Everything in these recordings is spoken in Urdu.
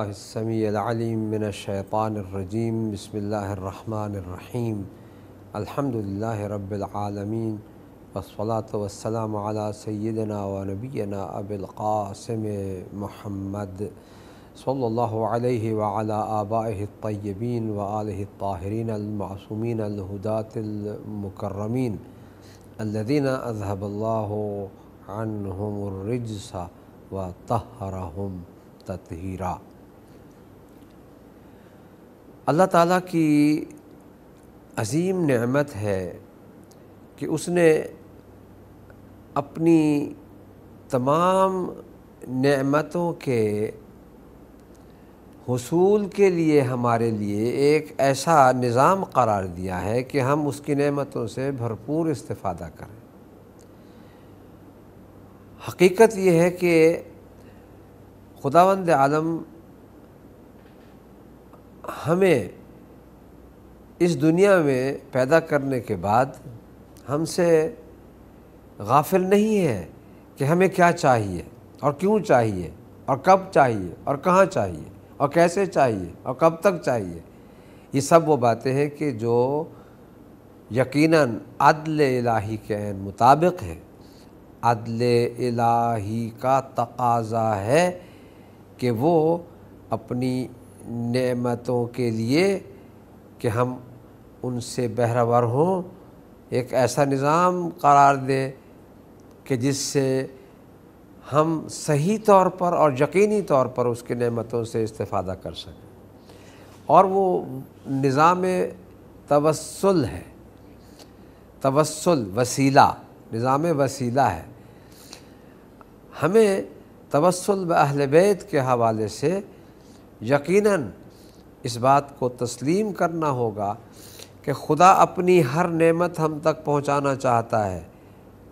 باللہ السمیع العلیم من الشیطان الرجیم بسم اللہ الرحمن الرحیم الحمدللہ رب العالمین والصلاة والسلام علی سیدنا و نبینا ابی القاسم محمد صلی اللہ علیہ وعلی آبائہ الطیبین و آلہ الطاہرین المعصومین الہداة المکرمین الذین اذہب اللہ عنہم الرجس وطہرہم تطہیرا۔ اللہ تعالیٰ کی عظیم نعمت ہے کہ اس نے اپنی تمام نعمتوں کے حصول کے لیے ہمارے لیے ایک ایسا نظام قرار دیا ہے کہ ہم اس کی نعمتوں سے بھرپور استفادہ کریں۔ حقیقت یہ ہے کہ خداوند عالم ہمیں اس دنیا میں پیدا کرنے کے بعد ہم سے غافل نہیں ہے کہ ہمیں کیا چاہیے اور کیوں چاہیے اور کب چاہیے اور کہاں چاہیے اور کیسے چاہیے اور کب تک چاہیے۔ یہ سب وہ باتیں ہیں کہ جو یقیناً عدل الہی کے عین مطابق ہیں۔ عدل الہی کا تقاضا ہے کہ وہ اپنی نعمتوں کے لیے کہ ہم ان سے بہرور ہوں ایک ایسا نظام قرار دے کہ جس سے ہم صحیح طور پر اور یقینی طور پر اس کی نعمتوں سے استفادہ کر سکیں، اور وہ نظام توسل ہے۔ توسل وسیلہ، نظام وسیلہ ہے۔ ہمیں توسل باہل بیت کے حوالے سے یقیناً اس بات کو تسلیم کرنا ہوگا کہ خدا اپنی ہر نعمت ہم تک پہنچانا چاہتا ہے،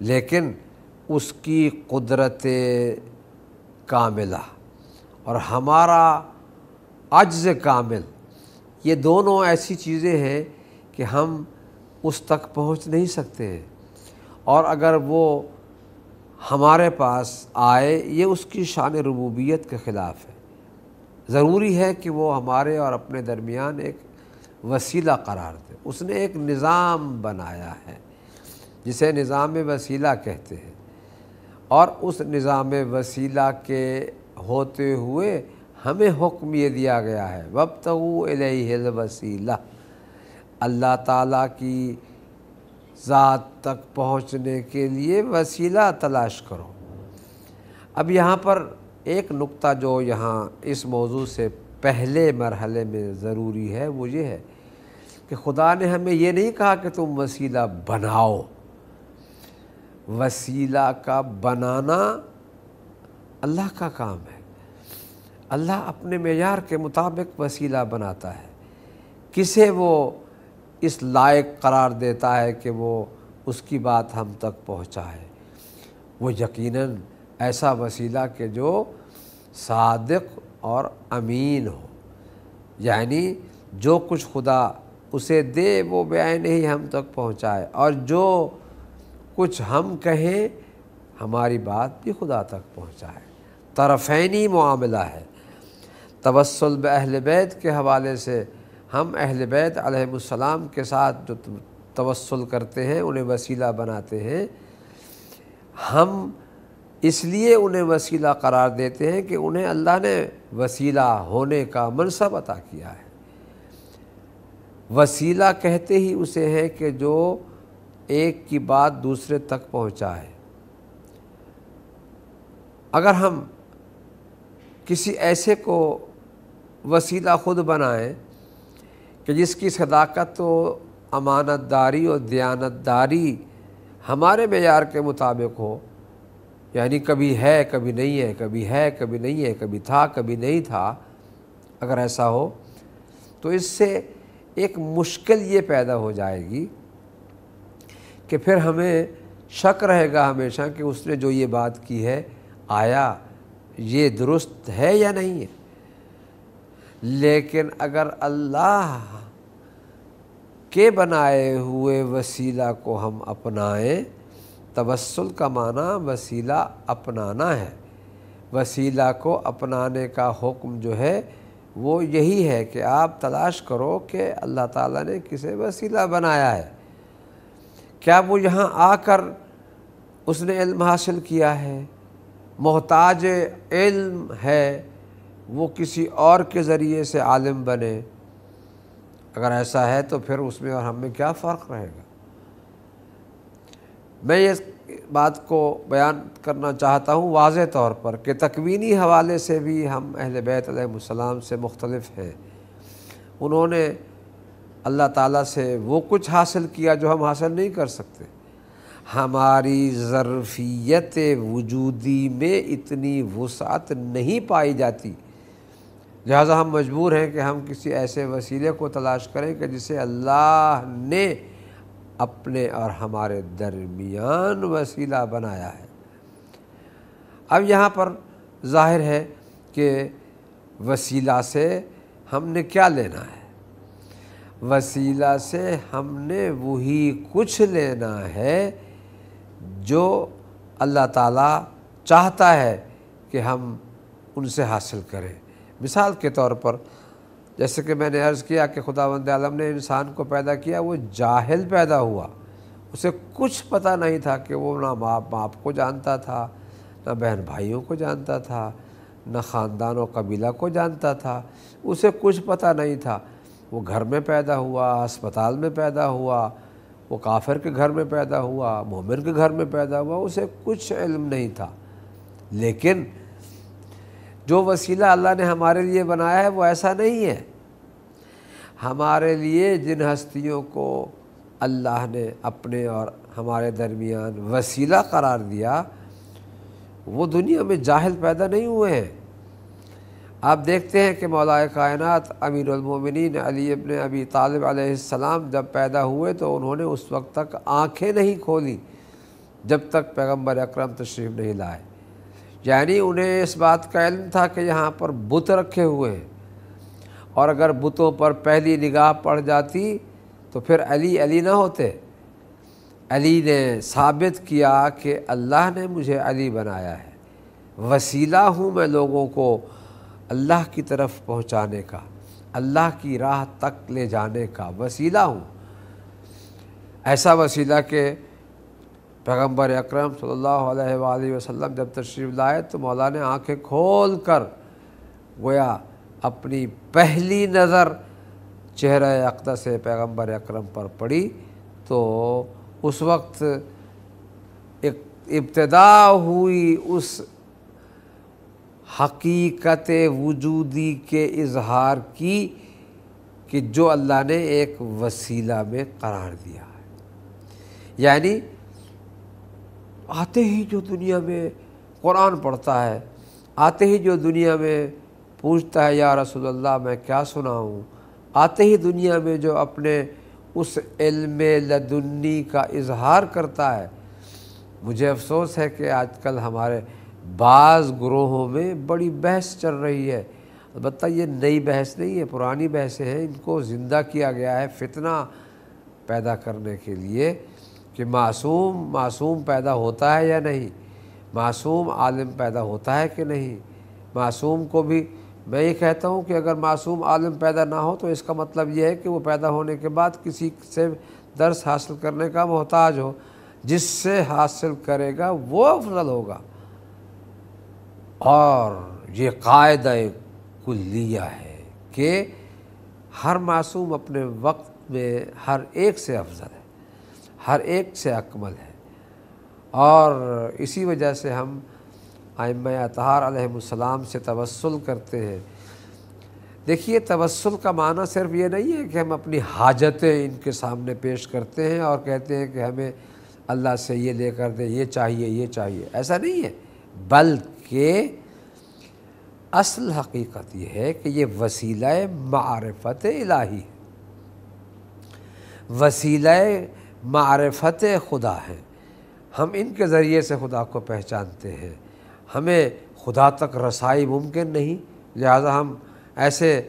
لیکن اس کی قدرت کاملہ اور ہمارا عجز کامل، یہ دونوں ایسی چیزیں ہیں کہ ہم اس تک پہنچ نہیں سکتے ہیں، اور اگر وہ ہمارے پاس آئے یہ اس کی شان ربوبیت کے خلاف ہے۔ ضروری ہے کہ وہ ہمارے اور اپنے درمیان ایک وسیلہ قرار دے۔ اس نے ایک نظام بنایا ہے جسے نظام وسیلہ کہتے ہیں، اور اس نظام وسیلہ کے ہوتے ہوئے ہمیں حکم یہ دیا گیا ہے وَابْتَغُوا إِلَيْهِ الْوَسِيلَةَ، اللہ تعالیٰ کی ذات تک پہنچنے کے لیے وسیلہ تلاش کرو۔ اب یہاں پر ایک نقطہ جو یہاں اس موضوع سے پہلے مرحلے میں ضروری ہے وہ یہ ہے کہ خدا نے ہمیں یہ نہیں کہا کہ تم وسیلہ بناؤ۔ وسیلہ کا بنانا اللہ کا کام ہے۔ اللہ اپنے معیار کے مطابق وسیلہ بناتا ہے۔ کسے وہ اس لائق قرار دیتا ہے کہ وہ اس کی بات ہم تک پہنچائے، وہ یقیناً ایسا وسیلہ کہ جو صادق اور امین ہو، یعنی جو کچھ خدا اسے دے وہ بعین ہی ہم تک پہنچائے، اور جو کچھ ہم کہیں ہماری بات بھی خدا تک پہنچائے۔ طرفینی معاملہ ہے۔ توسل باہل بیت کے حوالے سے ہم اہل بیت علیہم السلام کے ساتھ جو توسل کرتے ہیں، انہیں وسیلہ بناتے ہیں، ہم اس لیے انہیں وسیلہ قرار دیتے ہیں کہ انہیں اللہ نے وسیلہ ہونے کا منصب عطا کیا ہے۔ وسیلہ کہتے ہی اسے ہے کہ جو ایک کی بات دوسرے تک پہنچائے۔ اگر ہم کسی ایسے کو وسیلہ خود بنائیں کہ جس کی صداقت و امانت داری اور دیانت داری ہمارے معیار کے مطابق ہو، یعنی کبھی ہے کبھی نہیں ہے، کبھی ہے کبھی نہیں ہے، کبھی تھا کبھی نہیں تھا، اگر ایسا ہو تو اس سے ایک مشکل یہ پیدا ہو جائے گی کہ پھر ہمیں شک رہے گا ہمیشہ کہ اس نے جو یہ بات کی ہے آیا یہ درست ہے یا نہیں ہے۔ لیکن اگر اللہ کے بنائے ہوئے وسیلہ کو ہم اپنائیں، توسل کا معنی وسیلہ اپنانا ہے۔ وسیلہ کو اپنانے کا حکم جو ہے وہ یہی ہے کہ آپ تلاش کرو کہ اللہ تعالیٰ نے کسے وسیلہ بنایا ہے، کیا وہ یہاں آ کر اس نے علم حاصل کیا ہے، محتاج علم ہے، وہ کسی اور کے ذریعے سے عالم بنے؟ اگر ایسا ہے تو پھر اس میں اور ہم میں کیا فرق رہے گا؟ میں اس بات کو بیان کرنا چاہتا ہوں واضح طور پر کہ تکوینی حوالے سے بھی ہم اہل بیت علیہ السلام سے مختلف ہیں۔ انہوں نے اللہ تعالیٰ سے وہ کچھ حاصل کیا جو ہم حاصل نہیں کر سکتے۔ ہماری ظرفیت وجودی میں اتنی وسعت نہیں پائی جاتی، لہذا ہم مجبور ہیں کہ ہم کسی ایسے وسیلے کو تلاش کریں کہ جسے اللہ نے اپنے اور ہمارے درمیان وسیلہ بنایا ہے۔ اب یہاں پر ظاہر ہے کہ وسیلہ سے ہم نے کیا لینا ہے؟ وسیلہ سے ہم نے وہی کچھ لینا ہے جو اللہ تعالیٰ چاہتا ہے کہ ہم ان سے حاصل کریں۔ مثال کے طور پر جیسے کہ میں نے عرض کیا کہ خداوند عالم نے انسان کو پیدا کیا، وہ جاہل پیدا ہوا، اسے کچھ پتہ نہیں تھا کہ وہ نہ ماں باپ کو جانتا تھا، نہ بہن بھائیوں کو جانتا تھا، نہ خاندان و قبیلہ کو جانتا تھا، اسے کچھ پتہ نہیں تھا۔ وہ گھر میں پیدا ہوا، اسپتال میں پیدا ہوا، وہ کافر کے گھر میں پیدا ہوا، مومن کے گھر میں پیدا ہوا، اسے کچھ علم نہیں تھا۔ لیکن جو وسیلہ اللہ نے ہمارے لیے بنایا ہے وہ ایسا نہیں ہے۔ ہمارے لیے جن ہستیوں کو اللہ نے اپنے اور ہمارے درمیان وسیلہ قرار دیا، وہ دنیا میں جاہل پیدا نہیں ہوئے ہیں۔ آپ دیکھتے ہیں کہ مولا کائنات امیر المومنین علی ابن ابی طالب علیہ السلام جب پیدا ہوئے تو انہوں نے اس وقت تک آنکھیں نہیں کھولی جب تک پیغمبر اکرم تشریف نہیں لائے، یعنی انہیں اس بات کا علم تھا کہ یہاں پر بت رکھے ہوئے ہیں، اور اگر بتوں پر پہلی نگاہ پڑ جاتی تو پھر علی علی نہ ہوتے۔ علی نے ثابت کیا کہ اللہ نے مجھے علی بنایا ہے، وسیلہ ہوں میں لوگوں کو اللہ کی طرف پہنچانے کا، اللہ کی راہ تک لے جانے کا وسیلہ ہوں۔ ایسا وسیلہ کہ پیغمبر اکرم صلی اللہ علیہ وآلہ وسلم جب تشریف لائے تو مولا نے آنکھیں کھول کر گویا اپنی پہلی نظر چہرہ اقدس پیغمبر اکرم پر پڑی، تو اس وقت ابتدا ہوئی اس حقیقت وجودی کے اظہار کی کہ جو اللہ نے ایک وسیلہ میں قرار دیا ہے۔ یعنی آتے ہی جو دنیا میں قرآن پڑھتا ہے، آتے ہی جو دنیا میں پوچھتا ہے یا رسول اللہ میں کیا سناؤں، آتے ہی دنیا میں جو اپنے اس علم لدنی کا اظہار کرتا ہے۔ مجھے افسوس ہے کہ آج کل ہمارے بعض گروہوں میں بڑی بحث چل رہی ہے، البتہ یہ نئی بحث نہیں ہے، پرانی بحثیں ہیں، ان کو زندہ کیا گیا ہے فتنہ پیدا کرنے کے لیے کہ معصوم پیدا ہوتا ہے یا نہیں، معصوم عالم پیدا ہوتا ہے کہ نہیں۔ معصوم کو بھی میں یہ کہتا ہوں کہ اگر معصوم عالم پیدا نہ ہو تو اس کا مطلب یہ ہے کہ وہ پیدا ہونے کے بعد کسی سے درس حاصل کرنے کا محتاج ہو، جس سے حاصل کرے گا وہ افضل ہوگا۔ اور یہ قاعدہ کلیہ ہے کہ ہر معصوم اپنے وقت میں ہر ایک سے افضل ہے، ہر ایک سے اکمل ہے، اور اسی وجہ سے ہم ائمہ اطہار علیہ السلام سے توسل کرتے ہیں۔ دیکھیے توسل کا معنی صرف یہ نہیں ہے کہ ہم اپنی حاجتیں ان کے سامنے پیش کرتے ہیں اور کہتے ہیں کہ ہمیں اللہ سے یہ لے کر دے، یہ چاہیے یہ چاہیے، ایسا نہیں ہے، بلکہ اصل حقیقت یہ ہے کہ یہ وسیلہ معرفت الہی ہے، وسیلہ معرفت خدا ہے۔ ہم ان کے ذریعے سے خدا کو پہچانتے ہیں، ہمیں خدا تک رسائی ممکن نہیں، لہذا ہم ایسے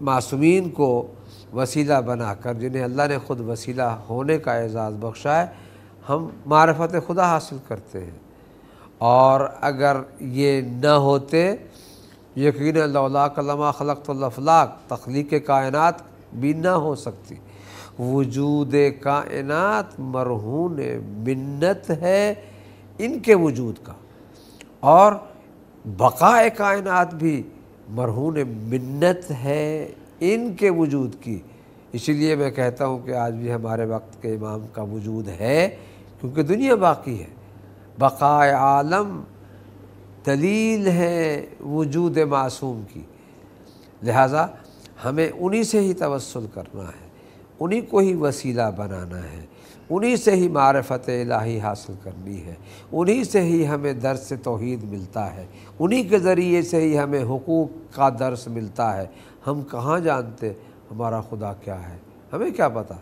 معصومین کو وسیلہ بنا کر، جنہیں اللہ نے خود وسیلہ ہونے کا اعزاز بخشا ہے، ہم معرفت خدا حاصل کرتے ہیں۔ اور اگر یہ نہ ہوتے یقیناً لولا لما خلقت الافلاق، تخلیق کائنات بھی نہ ہو سکتی۔ وجود کائنات مرہون منت ہے ان کے وجود کا، اور بقائے کائنات بھی مرہون منت ہے ان کے وجود کی۔ اسی لیے میں کہتا ہوں کہ آج بھی ہمارے وقت کے امام کا وجود ہے، کیونکہ دنیا باقی ہے۔ بقائے عالم دلیل ہے وجود معصوم کی، لہٰذا ہمیں انہی سے ہی توسل کرنا ہے، انہی کو ہی وسیلہ بنانا ہے، انہی سے ہی معرفت الہی حاصل کرنی ہے، انہی سے ہی ہمیں درس توحید ملتا ہے، انہی کے ذریعے سے ہی ہمیں حقوق کا درس ملتا ہے۔ ہم کہاں جانتے ہمارا خدا کیا ہے؟ ہمیں کیا پتہ؟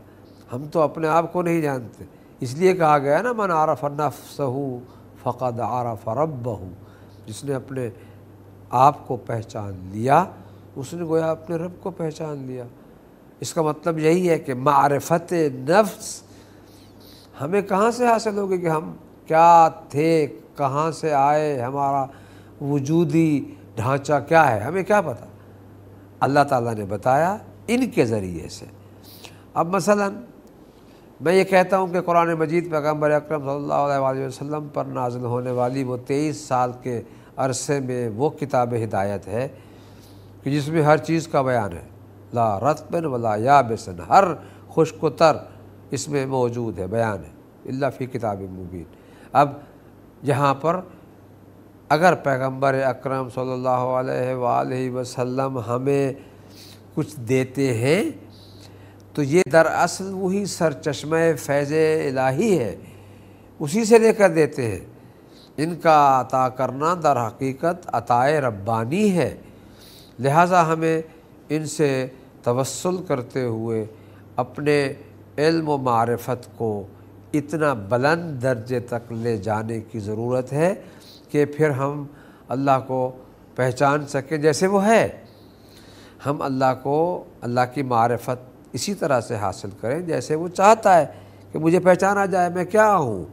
ہم تو اپنے آپ کو نہیں جانتے۔ اس لیے کہا گیا نا من عرف نفسہ فقد عرف ربہ، جس نے اپنے آپ کو پہچان لیا اس نے گویا اپنے رب کو پہچان لیا۔ اس کا مطلب یہی ہے کہ معرفت نفس ہمیں کہاں سے حاصل ہوگی کہ ہم کیا تھے، کہاں سے آئے، ہمارا وجودی ڈھانچہ کیا ہے، ہمیں کیا پتہ؟ اللہ تعالیٰ نے بتایا ان کے ذریعے سے۔ اب مثلاً میں یہ کہتا ہوں کہ قرآن مجید پیغمبر اکرم صلی اللہ علیہ وسلم پر نازل ہونے والی وہ 23 سال کے عرصے میں وہ کتاب ہدایت ہے کہ جس میں ہر چیز کا بیان ہے، لا رطب ولا یابس، ہر خشک و تر اس میں موجود ہے، بیان ہے، الا فی کتاب مبین۔ اب یہاں پر اگر پیغمبر اکرم صلی اللہ علیہ وآلہ وسلم ہمیں کچھ دیتے ہیں تو یہ دراصل وہی سرچشمہ فیض الہی ہے، اسی سے لے کر دیتے ہیں۔ ان کا عطا کرنا در حقیقت عطائے ربانی ہے، لہٰذا ہمیں ان سے توسل کرتے ہوئے اپنے علم و معرفت کو اتنا بلند درجے تک لے جانے کی ضرورت ہے کہ پھر ہم اللہ کو پہچان سکیں جیسے وہ ہے۔ ہم اللہ کو، اللہ کی معرفت اسی طرح سے حاصل کریں جیسے وہ چاہتا ہے کہ مجھے پہچانا جائے، میں کیا ہوں،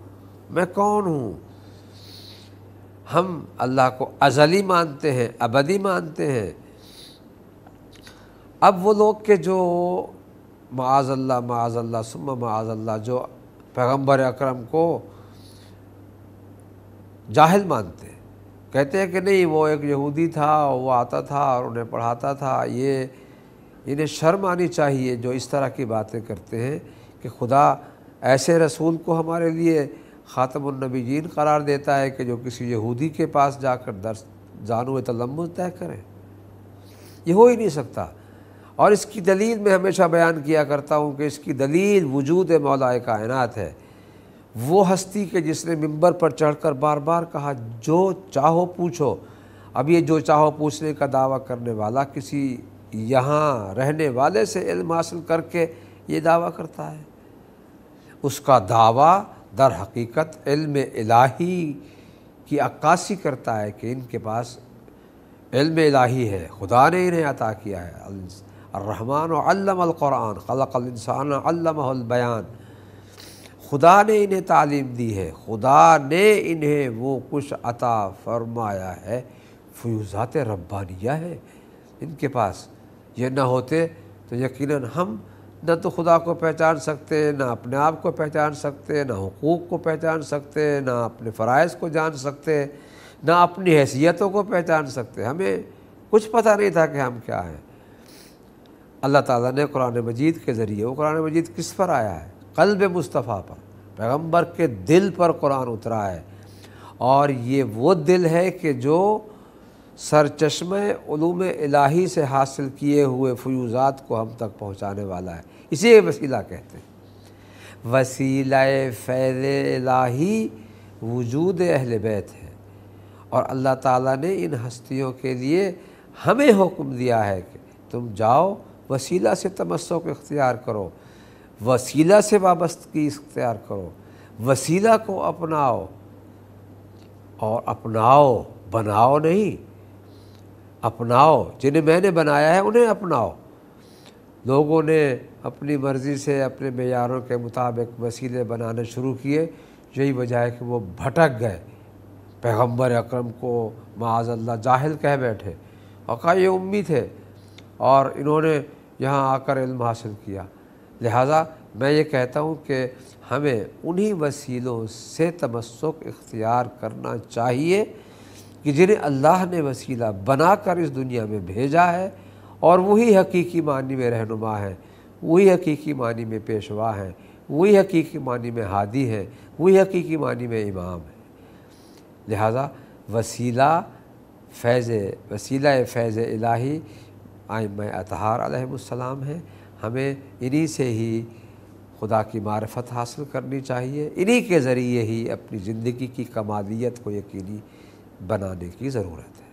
میں کون ہوں۔ ہم اللہ کو ازلی مانتے ہیں، ابدی مانتے ہیں۔ اب وہ لوگ کہ جو معاذ اللہ ثم معاذ اللہ جو پیغمبر اکرم کو جاہل مانتے ہیں، کہتے ہیں کہ نہیں وہ ایک یہودی تھا، وہ آتا تھا اور انہیں پڑھاتا تھا، یہ انہیں شرم آنی چاہیے جو اس طرح کی باتیں کرتے ہیں کہ خدا ایسے رسول کو ہمارے لیے خاتم النبیین قرار دیتا ہے کہ جو کسی یہودی کے پاس جا کر درس جانو تلمذ طے کریں، یہ ہو ہی نہیں سکتا۔ اور اس کی دلیل میں ہمیشہ بیان کیا کرتا ہوں کہ اس کی دلیل وجود مولا کائنات ہے، وہ ہستی کہ جس نے ممبر پر چڑھ کر بار بار کہا جو چاہو پوچھو۔ اب یہ جو چاہو پوچھنے کا دعویٰ کرنے والا کسی یہاں رہنے والے سے علم حاصل کر کے یہ دعویٰ کرتا ہے، اس کا دعویٰ در حقیقت علم الہی کی عکاسی کرتا ہے کہ ان کے پاس علم الہی ہے، خدا نے انہیں عطا کیا ہے۔ الرحمن علم القرآن خلق الانسان علمہ البیان، خدا نے انہیں تعلیم دی ہے، خدا نے انہیں وہ کچھ عطا فرمایا ہے، فیوزات ربانیہ ہے ان کے پاس۔ یہ نہ ہوتے تو یقیناً ہم نہ تو خدا کو پہچان سکتے، نہ اپنے آپ کو پہچان سکتے، نہ حقوق کو پہچان سکتے، نہ اپنے فرائض کو جان سکتے، نہ اپنی حیثیتوں کو پہچان سکتے۔ ہمیں کچھ پتہ نہیں تھا کہ ہم کیا ہیں۔ اللہ تعالیٰ نے قرآن مجید کے ذریعے، وہ قرآن مجید کس پر آیا ہے؟ قلب مصطفیٰ پر، پیغمبر کے دل پر قرآن اترا ہے، اور یہ وہ دل ہے کہ جو سرچشمہ علوم الہی سے حاصل کیے ہوئے فیوزات کو ہم تک پہنچانے والا ہے، اسی وسیلہ کہتے ہیں۔ وسیلہ فیض الہی وجود اہل بیت ہے، اور اللہ تعالیٰ نے ان ہستیوں کے لیے ہمیں حکم دیا ہے کہ تم جاؤ وسیلہ سے تمسک اختیار کرو، وسیلہ سے وابستگی اختیار کرو، وسیلہ کو اپناؤ، اور اپناؤ، بناؤ نہیں، اپناؤ۔ جنہیں میں نے بنایا ہے انہیں اپناؤ۔ لوگوں نے اپنی مرضی سے اپنے معیاروں کے مطابق وسیلے بنانے شروع کیے، یہی وجہ ہے کہ وہ بھٹک گئے، پیغمبر اکرم کو معاذ اللہ جاہل کہہ بیٹھے، اور کہا یہ امی تھے اور انہوں نے یہاں آ کر علم حاصل کیا۔ لہٰذا میں یہ کہتا ہوں کہ ہمیں انہی وسیلوں سے تمسک اختیار کرنا چاہیے کہ جنہیں اللہ نے وسیلہ بنا کر اس دنیا میں بھیجا ہے، اور وہی حقیقی معنی میں رہنما ہیں، وہی حقیقی معنی میں پیشوا ہیں، وہی حقیقی معنی میں ہادی ہیں، وہی حقیقی معنی میں امام ہیں۔ لہٰذا وسیلہ فیض الہی ائمہ اطہار علیہم السلام ہیں، ہمیں انہی سے ہی خدا کی معرفت حاصل کرنی چاہیے، انہی کے ذریعے ہی اپنی زندگی کی کمالیت کو یقینی بنانے کی ضرورت ہے۔